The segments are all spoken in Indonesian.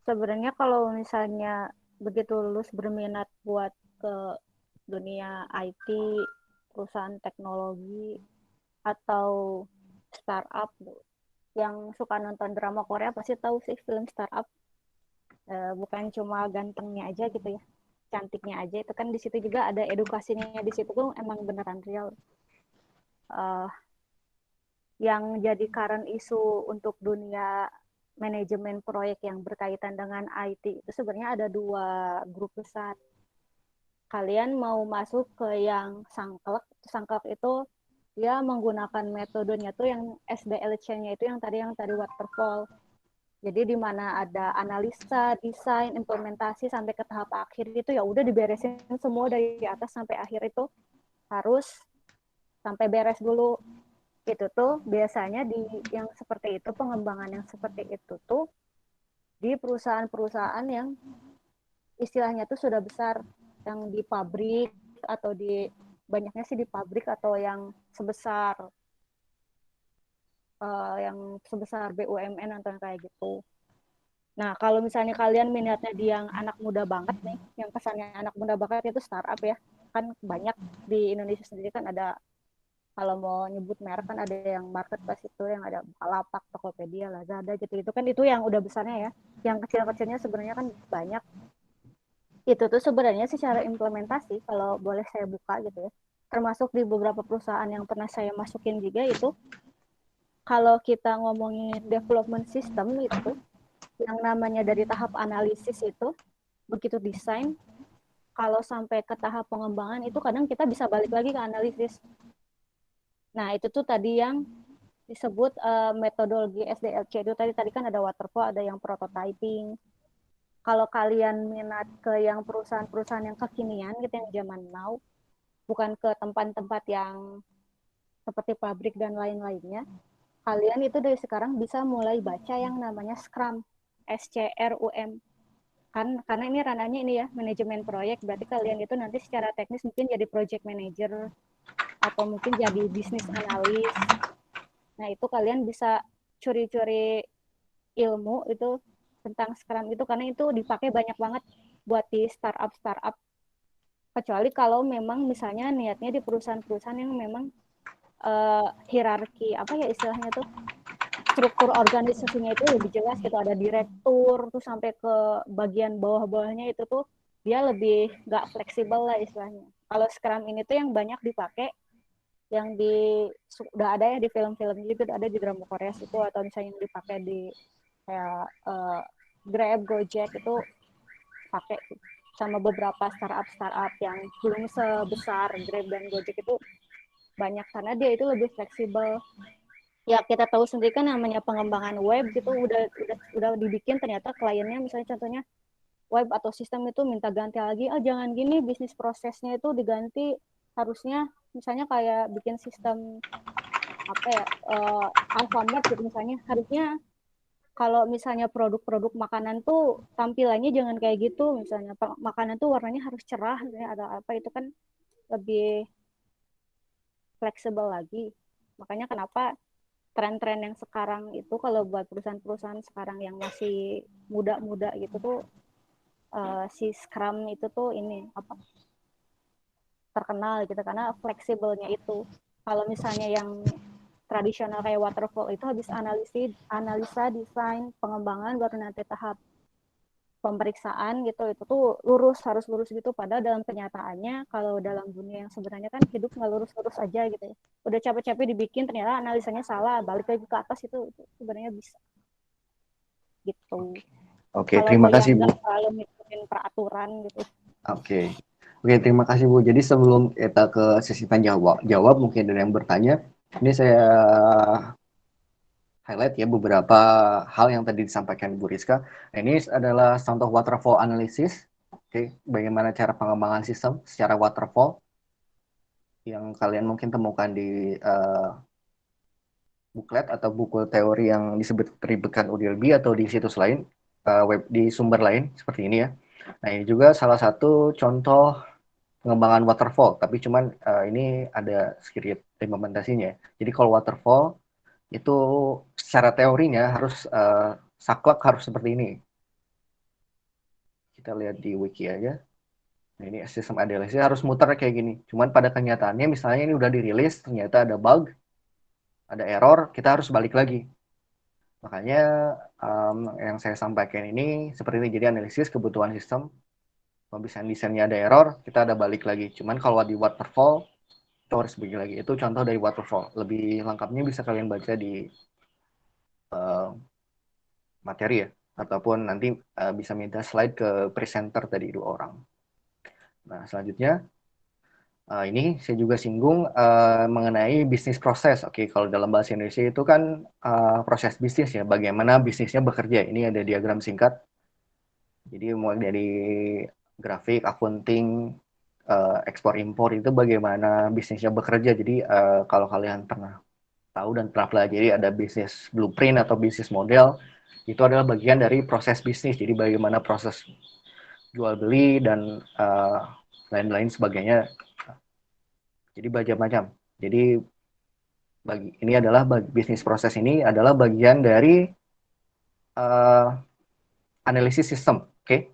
Sebenarnya kalau misalnya begitu lulus berminat buat ke dunia IT, perusahaan teknologi, atau startup, yang suka nonton drama Korea pasti tahu sih film startup. Bukan cuma gantengnya aja gitu ya, cantiknya aja. Itu kan di situ juga ada edukasinya, di situ tuh emang beneran real. Eh, yang jadi current isu untuk dunia manajemen proyek yang berkaitan dengan IT itu sebenarnya ada dua grup besar. Kalian mau masuk ke yang sangklek, sangklek itu dia menggunakan metodenya tuh yang SDLC-nya itu yang tadi waterfall. Jadi di mana ada analisa, desain, implementasi sampai ke tahap akhir itu ya udah diberesin semua dari atas sampai akhir itu harus sampai beres dulu. Itu tuh biasanya di yang seperti itu, pengembangan yang seperti itu tuh di perusahaan-perusahaan yang istilahnya tuh sudah besar, yang di pabrik atau di banyaknya sih di pabrik atau yang sebesar BUMN atau yang kayak gitu. Nah, kalau misalnya kalian minatnya di yang anak muda banget nih, yang kesannya anak muda banget itu startup ya, kan banyak di Indonesia sendiri kan ada, kalau mau nyebut merek kan ada yang marketplace itu, yang ada Bukalapak, Tokopedia, Lazada gitu. Itu kan itu yang udah besarnya ya. Yang kecil-kecilnya sebenarnya kan banyak. Itu tuh sebenarnya secara implementasi kalau boleh saya buka gitu ya. Termasuk di beberapa perusahaan yang pernah saya masukin juga itu, kalau kita ngomongin development system itu, yang namanya dari tahap analisis itu, begitu desain, kalau sampai ke tahap pengembangan itu kadang kita bisa balik lagi ke analisis. Nah, itu tuh tadi yang disebut metodologi SDLC itu tadi tadi kan ada waterfall, ada yang prototyping. Kalau kalian minat ke yang perusahaan-perusahaan yang kekinian gitu yang zaman now, bukan ke tempat-tempat yang seperti pabrik dan lain-lainnya, kalian itu dari sekarang bisa mulai baca yang namanya Scrum, SCRUM. Kan karena ini ranahnya ini ya, manajemen proyek, berarti kalian itu nanti secara teknis mungkin jadi project manager atau mungkin jadi bisnis analis. Nah, itu kalian bisa curi-curi ilmu itu tentang Scrum itu karena itu dipakai banyak banget buat di startup-startup. Kecuali kalau memang misalnya niatnya di perusahaan-perusahaan yang memang hierarki apa ya istilahnya tuh, struktur organisasinya itu lebih jelas gitu, ada direktur tuh sampai ke bagian bawah-bawahnya itu tuh dia lebih nggak fleksibel lah istilahnya. Kalau Scrum ini tuh yang banyak dipakai, yang di udah ada ya di film-film gitu, ada di drama Korea itu, atau misalnya yang dipakai di kayak Grab, Gojek itu pakai, sama beberapa startup yang belum sebesar Grab dan Gojek itu banyak karena dia itu lebih fleksibel. Ya kita tahu sendiri kan namanya pengembangan web gitu udah dibikin, ternyata kliennya misalnya contohnya web atau sistem itu minta ganti lagi, oh jangan gini, bisnis prosesnya itu diganti, harusnya misalnya kayak bikin sistem apa ya, Alfamart gitu misalnya, harusnya kalau misalnya produk-produk makanan tuh tampilannya jangan kayak gitu, misalnya makanan tuh warnanya harus cerah misalnya, ada apa itu kan lebih fleksibel lagi. Makanya kenapa tren-tren yang sekarang itu kalau buat perusahaan-perusahaan sekarang yang masih muda-muda gitu tuh, si Scrum itu tuh ini apa, terkenal gitu karena fleksibelnya itu. Kalau misalnya yang tradisional kayak waterfall itu habis analisa, desain, pengembangan, baru nanti tahap pemeriksaan gitu, itu tuh harus lurus gitu, padahal dalam kenyataannya kalau dalam dunia yang sebenarnya kan hidup nggak lurus-lurus aja gitu ya, udah capek-capek dibikin ternyata analisanya salah, balik lagi ke atas, itu sebenarnya bisa gitu, Oke, oke, kalau terima mau yang kasih Bu. nggak terlalu ngikutin peraturan gitu. Oke, oke, terima kasih Bu. Jadi sebelum kita ke sesi tanya jawab, mungkin ada yang bertanya. Ini saya highlight ya beberapa hal yang tadi disampaikan Bu Rizka. Nah, ini adalah contoh waterfall analysis. Oke, bagaimana cara pengembangan sistem secara waterfall yang kalian mungkin temukan di buklet atau buku teori yang disebut ribetkan UDLB atau di situs lain, web di sumber lain seperti ini ya. Nah, ini juga salah satu contoh pengembangan waterfall, tapi cuman ini ada sedikit implementasinya. Jadi kalau waterfall itu secara teorinya harus saklek harus seperti ini. kita lihat di wiki aja. Nah, ini sistem analisis harus muter kayak gini. Cuman pada kenyataannya misalnya ini udah dirilis, ternyata ada bug, ada error, kita harus balik lagi. Makanya yang saya sampaikan ini seperti ini. Jadi analisis kebutuhan sistem, kalau misalnya desainnya ada error, kita ada balik lagi. Cuman kalau di waterfall, itu harus begini lagi. Itu contoh dari waterfall. Lebih lengkapnya bisa kalian baca di uh, materi ya. Ataupun nanti bisa minta slide ke presenter tadi 2 orang. Nah, selanjutnya ini saya juga singgung mengenai bisnis proses. Oke, kalau dalam bahasa Indonesia itu kan proses bisnis ya, bagaimana bisnisnya bekerja. Ini ada diagram singkat. Jadi mulai dari grafik, accounting, ekspor impor itu bagaimana bisnisnya bekerja. Jadi kalau kalian pernah tahu dan pernah pelajari ada bisnis blueprint atau bisnis model, itu adalah bagian dari proses bisnis. Jadi bagaimana proses jual beli dan lain-lain sebagainya. Jadi macam-macam. Jadi ini adalah bisnis proses ini adalah bagian dari uh, analisis sistem. Oke.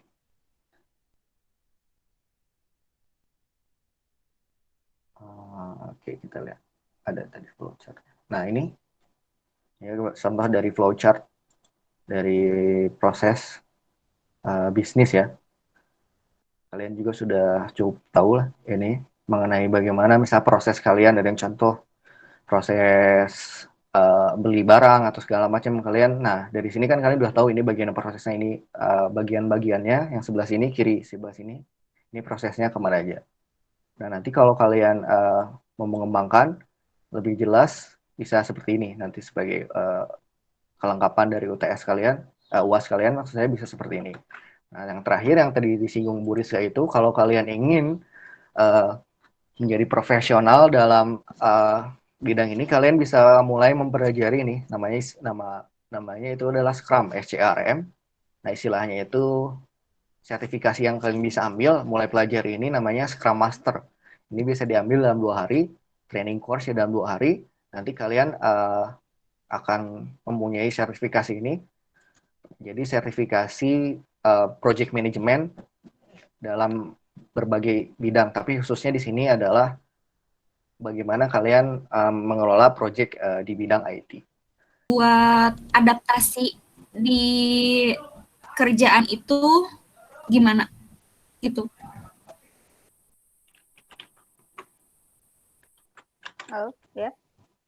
Oke, kita lihat ada tadi flowchart. Nah, ini ya contoh dari flowchart dari proses bisnis ya. Kalian juga sudah cukup tahu lah ini mengenai bagaimana misal proses kalian. Ada yang contoh proses beli barang atau segala macam kalian. Nah, dari sini kan kalian udah tahu ini bagian prosesnya, ini bagian-bagiannya yang sebelah sini, kiri sebelah sini. Ini prosesnya kemana aja. Nah, nanti kalau kalian mau mengembangkan lebih jelas bisa seperti ini nanti sebagai kelengkapan dari UTS kalian, UAS kalian maksud saya bisa seperti ini. Nah, yang terakhir yang tadi disinggung Bu Rizka itu kalau kalian ingin menjadi profesional dalam bidang ini, kalian bisa mulai mempelajari ini namanya itu adalah Scrum, SCRM. Nah, istilahnya itu sertifikasi yang kalian bisa ambil mulai pelajari ini namanya Scrum Master. Ini bisa diambil dalam 2 hari, training course ya dalam 2 hari. Nanti kalian akan mempunyai sertifikasi ini. Jadi sertifikasi project management dalam berbagai bidang, tapi khususnya di sini adalah bagaimana kalian mengelola project di bidang IT. Buat adaptasi di kerjaan itu gimana? Gitu. Oh, ya.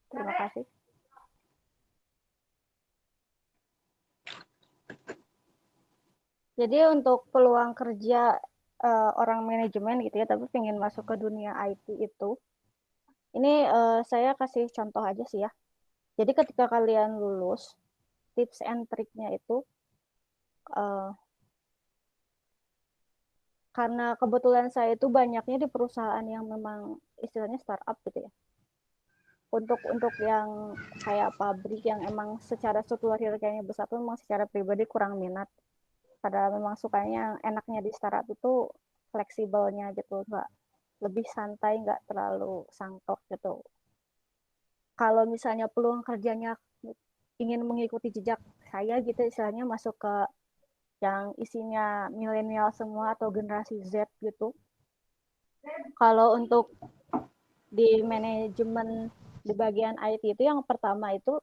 Terima kasih. Jadi untuk peluang kerja orang manajemen gitu ya, tapi pengen masuk ke dunia IT itu, ini saya kasih contoh aja sih ya. Jadi ketika kalian lulus, tips and triknya itu karena kebetulan saya itu banyaknya di perusahaan yang memang istilahnya startup gitu ya. Untuk yang kayak pabrik yang emang secara struktur hierarkinya besar tuh memang secara pribadi kurang minat. Padahal memang sukanya enaknya di startup itu fleksibelnya gitu, nggak lebih santai, nggak terlalu sangkok gitu. Kalau misalnya peluang kerjanya ingin mengikuti jejak saya gitu, istilahnya masuk ke yang isinya milenial semua atau generasi Z gitu. Kalau untuk di manajemen di bagian IT itu yang pertama itu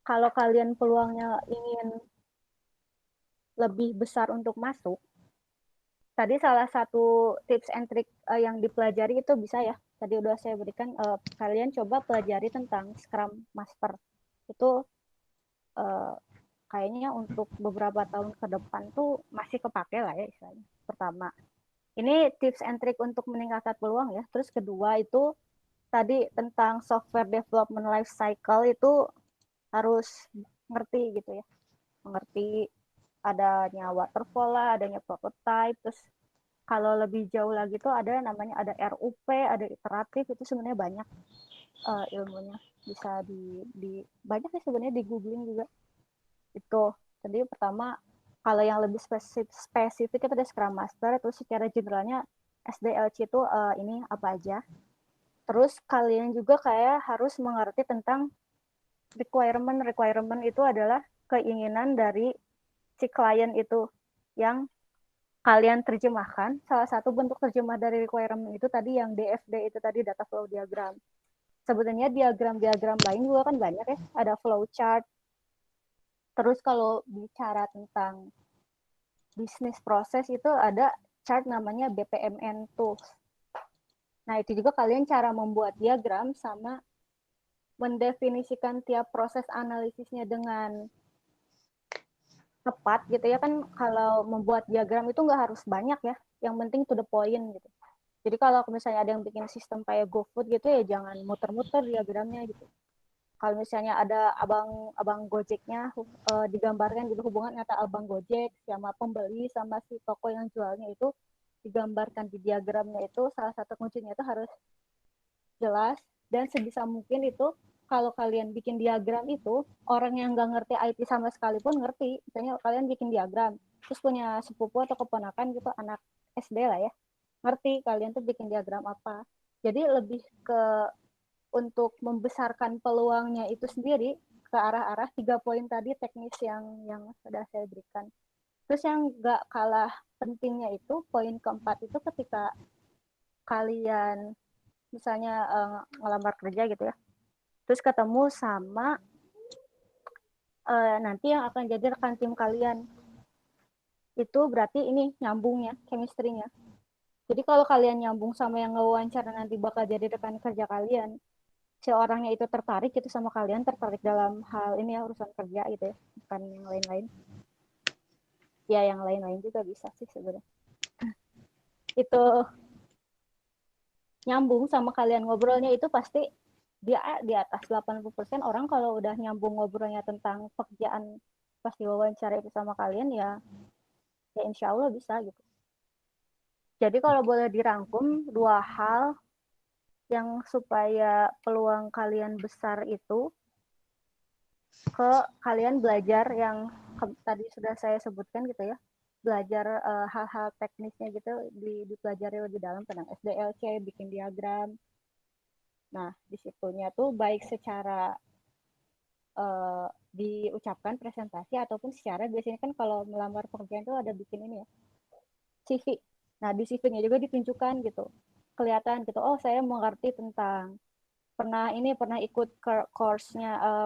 kalau kalian peluangnya ingin lebih besar untuk masuk, tadi salah satu tips and trick yang dipelajari itu bisa ya. Tadi udah saya berikan, kalian coba pelajari tentang Scrum Master. Itu kayaknya untuk beberapa tahun ke depan tuh masih kepake lah ya istilahnya. Pertama, ini tips and trick untuk meningkatkan peluang ya. Terus kedua itu tadi tentang software development life cycle itu harus ngerti gitu ya. Mengerti adanya waterfall lah, adanya prototype, terus kalau lebih jauh lagi tuh ada namanya ada RUP, ada iteratif, itu sebenarnya banyak ilmunya bisa di banyak sih sebenarnya di googling juga itu. Jadi pertama kalau yang lebih spesifik itu ada Scrum Master, terus secara generalnya SDLC itu ini apa aja. Terus kalian juga kayak harus mengerti tentang requirement itu adalah keinginan dari si klien itu yang kalian terjemahkan, salah satu bentuk terjemah dari requirement itu tadi yang DFD itu tadi, data flow diagram. Sebenarnya diagram-diagram lain juga kan banyak ya, ada flow chart. Terus kalau bicara tentang bisnis proses itu ada chart namanya BPMN tools. Nah, itu juga kalian cara membuat diagram sama mendefinisikan tiap proses analisisnya dengan tepat gitu ya kan. Kalau membuat diagram itu nggak harus banyak ya, yang penting to the point gitu. Jadi kalau misalnya ada yang bikin sistem kayak GoFood gitu ya jangan muter-muter diagramnya gitu. Kalau misalnya ada abang Gojeknya digambarkan gitu, hubungan antara abang Gojek sama pembeli sama si toko yang jualnya itu digambarkan di diagramnya, itu salah satu kuncinya itu harus jelas. Dan sebisa mungkin itu kalau kalian bikin diagram itu orang yang nggak ngerti IT sama sekali pun ngerti. Misalnya kalian bikin diagram terus punya sepupu atau keponakan gitu, anak SD lah ya, ngerti kalian tuh bikin diagram apa. Jadi lebih ke untuk membesarkan peluangnya itu sendiri ke arah-arah 3 poin tadi teknis yang sudah saya berikan. Terus yang nggak kalah pentingnya itu poin keempat itu ketika kalian misalnya ngelamar kerja gitu ya, terus ketemu sama nanti yang akan jadi rekan tim kalian, itu berarti ini nyambungnya, chemistry-nya. Jadi kalau kalian nyambung sama yang ngewawancara nanti bakal jadi rekan kerja kalian, si orangnya itu tertarik gitu sama kalian, tertarik dalam hal ini ya, urusan kerja gitu ya, bukan yang lain-lain. Ya yang lain-lain juga bisa sih sebenarnya. Itu nyambung sama kalian ngobrolnya itu pasti di atas 80% orang kalau udah nyambung ngobrolnya tentang pekerjaan pas diwawancara itu sama kalian ya insya Allah bisa gitu. Jadi kalau boleh dirangkum 2 hal yang supaya peluang kalian besar itu, ke kalian belajar yang tadi sudah saya sebutkan gitu ya, belajar hal-hal teknisnya gitu, dipelajari lebih dalam tentang SDLC, bikin diagram. Nah, disitunya tuh baik secara diucapkan presentasi ataupun secara, biasanya kan kalau melamar pekerjaan tuh ada bikin ini ya, CV. Nah, di CV-nya juga ditunjukkan gitu. Kelihatan gitu, oh saya mengerti tentang pernah ikut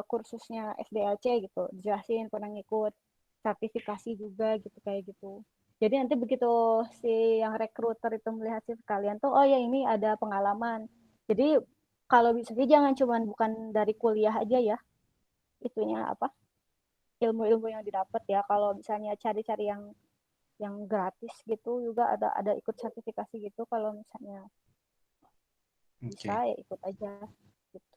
kursusnya SDLC gitu, dijelasin pernah ngikut sertifikasi juga gitu kayak gitu. Jadi nanti begitu si yang rekruter itu melihat CV kalian tuh, oh ya ini ada pengalaman. Jadi kalau bisa sih jangan cuman bukan dari kuliah aja ya, itunya apa, ilmu-ilmu yang didapat ya. Kalau misalnya cari-cari yang gratis gitu juga ada ikut sertifikasi gitu, kalau misalnya bisa ya ikut aja gitu.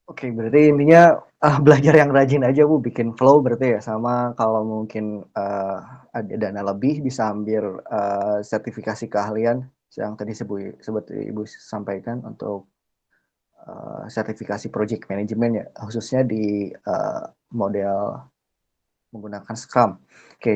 Oke, berarti intinya belajar yang rajin aja Bu, bikin flow berarti ya, sama kalau mungkin ada dana lebih bisa ambil sertifikasi keahlian yang tadi seperti Ibu sampaikan untuk sertifikasi project management ya, khususnya di model menggunakan Scrum. Oke,